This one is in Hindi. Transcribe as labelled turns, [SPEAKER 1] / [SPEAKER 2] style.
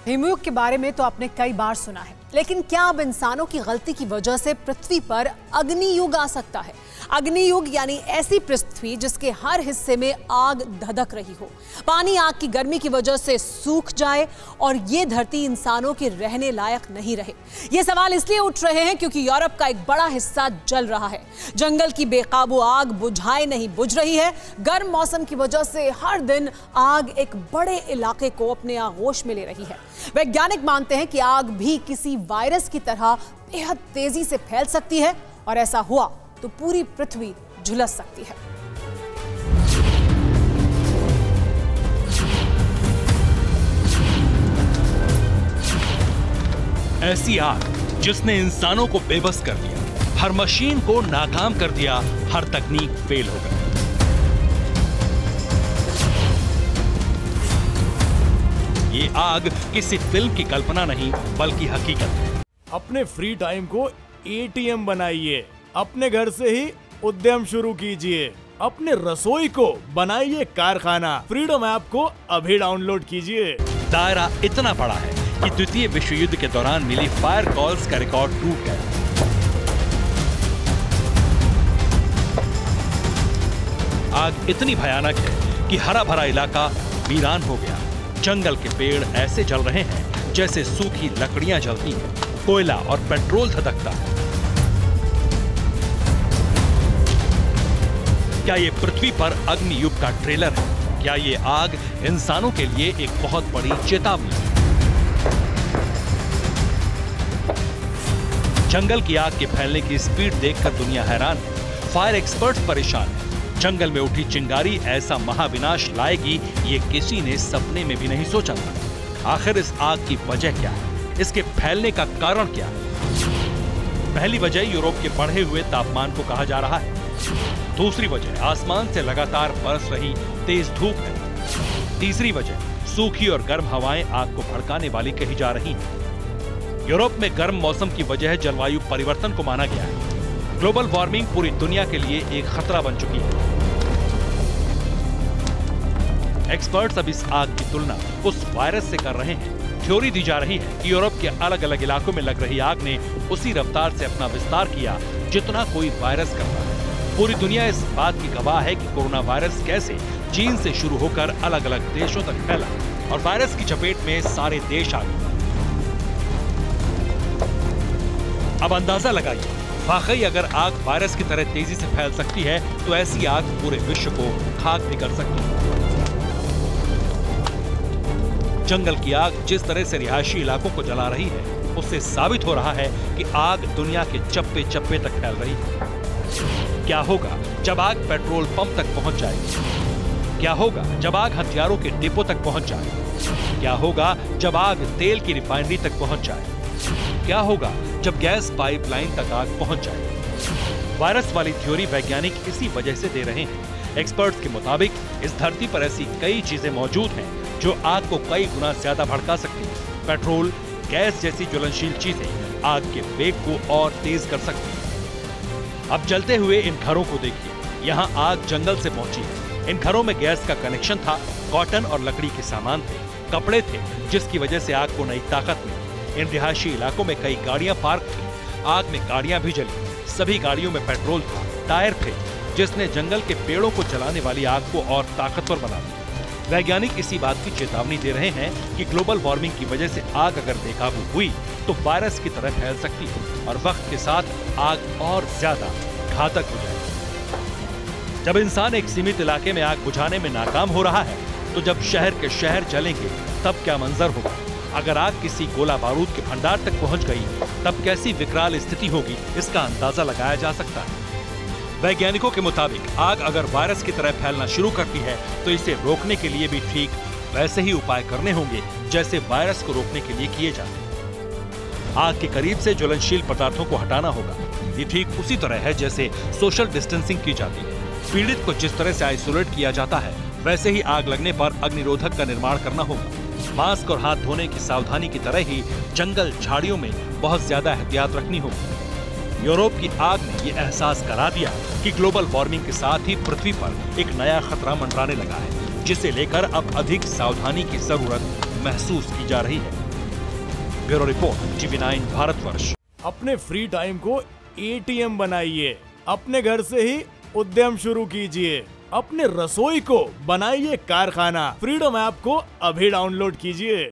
[SPEAKER 1] हिमयुग के बारे में तो आपने कई बार सुना है, लेकिन क्या अब इंसानों की गलती की वजह से पृथ्वी पर अग्नियुग आ सकता है? अग्नियुग यानी ऐसी पृथ्वी जिसके हर हिस्से में आग धधक रही हो, पानी आग की गर्मी की वजह से सूख जाए और ये धरती इंसानों के रहने लायक नहीं रहे। ये सवाल इसलिए उठ रहे हैं क्योंकि यूरोप का एक बड़ा हिस्सा जल रहा है। जंगल की बेकाबू आग बुझाए नहीं बुझ रही है। गर्म मौसम की वजह से हर दिन आग एक बड़े इलाके को अपने आगोश में ले रही है। वैज्ञानिक मानते हैं कि आग भी किसी वायरस की तरह बेहद तेजी से फैल सकती है और ऐसा हुआ तो पूरी पृथ्वी झुलस सकती है।
[SPEAKER 2] ऐसी आग जिसने इंसानों को बेबस कर दिया, हर मशीन को नाकाम कर दिया, हर तकनीक फेल हो गई। ये आग किसी फिल्म की कल्पना नहीं बल्कि हकीकत है।
[SPEAKER 3] अपने फ्री टाइम को एटीएम बनाइए, अपने घर से ही उद्यम शुरू कीजिए, अपने रसोई को बनाइए कारखाना। फ्रीडम ऐप को अभी डाउनलोड कीजिए।
[SPEAKER 2] दायरा इतना बड़ा है कि द्वितीय विश्व युद्ध के दौरान मिली फायर कॉल्स का रिकॉर्ड टूट गया। आग इतनी भयानक है कि हरा भरा इलाका वीरान हो गया। जंगल के पेड़ ऐसे जल रहे हैं जैसे सूखी लकड़ियां जलती हैं, कोयला और पेट्रोल धधकता है। क्या ये पृथ्वी पर अग्नियुग का ट्रेलर है? क्या ये आग इंसानों के लिए एक बहुत बड़ी चेतावनी है? जंगल की आग के फैलने की स्पीड देखकर दुनिया हैरान है। फायर एक्सपर्ट्स परेशान हैं। जंगल में उठी चिंगारी ऐसा महाविनाश लाएगी ये किसी ने सपने में भी नहीं सोचा था। आखिर इस आग की वजह क्या है? इसके फैलने का कारण क्या है? पहली वजह यूरोप के बढ़े हुए तापमान को कहा जा रहा है। दूसरी वजह आसमान से लगातार बरस रही तेज धूप है। तीसरी वजह सूखी और गर्म हवाएं आग को भड़काने वाली कही जा रही हैं। यूरोप में गर्म मौसम की वजह जलवायु परिवर्तन को माना गया है। ग्लोबल वार्मिंग पूरी दुनिया के लिए एक खतरा बन चुकी है। एक्सपर्ट्स अब इस आग की तुलना उस वायरस से कर रहे हैं। थ्योरी दी जा रही है कि यूरोप के अलग अलग इलाकों में लग रही आग ने उसी रफ्तार से अपना विस्तार किया जितना कोई वायरस करता है। पूरी दुनिया इस बात की गवाह है कि कोरोना वायरस कैसे चीन से शुरू होकर अलग अलग देशों तक फैला और वायरस की चपेट में सारे देश आ गए। अब अंदाजा लगाइए, वाकई अगर आग वायरस की तरह तेजी से फैल सकती है तो ऐसी आग पूरे विश्व को खाक भी कर सकती है। जंगल की आग जिस तरह से रिहायशी इलाकों को जला रही है, उससे साबित हो रहा है कि आग दुनिया के चप्पे चप्पे तक फैल रही है। क्या होगा जब आग पेट्रोल पंप तक पहुंच जाएगी? क्या होगा जब आग हथियारों के डिपो तक पहुंच जाए? क्या होगा जब आग तेल की रिफाइनरी तक पहुंच जाए? क्या होगा जब गैस पाइपलाइन तक आग पहुंच जाए? वायरस वाली थ्योरी वैज्ञानिक इसी वजह से दे रहे हैं। एक्सपर्ट्स के मुताबिक इस धरती पर ऐसी कई चीजें मौजूद हैं जो आग को कई गुना ज्यादा भड़का सकती हैं। पेट्रोल, गैस जैसी ज्वलनशील चीजें आग के वेग को और तेज कर सकती हैं। अब जलते हुए इन घरों को देखिए। यहाँ आग जंगल से पहुंची है। इन घरों में गैस का कनेक्शन था, कॉटन और लकड़ी के सामान थे, कपड़े थे, जिसकी वजह से आग को नई ताकत मिली। इन रिहायशी इलाकों में कई गाड़ियां पार्क थी। आग में गाड़ियां भी जली। सभी गाड़ियों में पेट्रोल था, टायर थे, जिसने जंगल के पेड़ों को जलाने वाली आग को और ताकतवर बना दिया। वैज्ञानिक इसी बात की चेतावनी दे रहे हैं कि ग्लोबल वार्मिंग की वजह से आग अगर बेकाबू हुई तो वायरस की तरह फैल सकती है और वक्त के साथ आग और ज्यादा घातक हो जाएगी। जब इंसान एक सीमित इलाके में आग बुझाने में नाकाम हो रहा है तो जब शहर के शहर जलेंगे तब क्या मंजर होगा? अगर आग किसी गोला बारूद के भंडार तक पहुंच गई तब कैसी विकराल स्थिति होगी, इसका अंदाजा लगाया जा सकता है। वैज्ञानिकों के मुताबिक आग अगर वायरस की तरह फैलना शुरू करती है तो इसे रोकने के लिए भी ठीक वैसे ही उपाय करने होंगे जैसे वायरस को रोकने के लिए किए जाते हैं। आग के करीब से ज्वलनशील पदार्थों को हटाना होगा। ये ठीक उसी तरह है जैसे सोशल डिस्टेंसिंग की जाती है। पीड़ित को जिस तरह से आइसोलेट किया जाता है वैसे ही आग लगने पर अग्निरोधक का निर्माण करना होगा। मास्क और हाथ धोने की सावधानी की तरह ही जंगल झाड़ियों में बहुत ज्यादा एहतियात रखनी होगी। यूरोप की आग ने ये एहसास करा दिया कि ग्लोबल वार्मिंग के साथ ही पृथ्वी पर एक नया खतरा मंडराने लगा है, जिसे लेकर अब अधिक सावधानी की जरूरत महसूस की जा रही है। Bureau report, TV9 Bharatvarsh.
[SPEAKER 3] अपने फ्री टाइम को ATM बनाइए। अपने घर से ही उद्यम शुरू कीजिए। अपने रसोई को बनाइए कारखाना। फ्रीडम ऐप को अभी डाउनलोड कीजिए।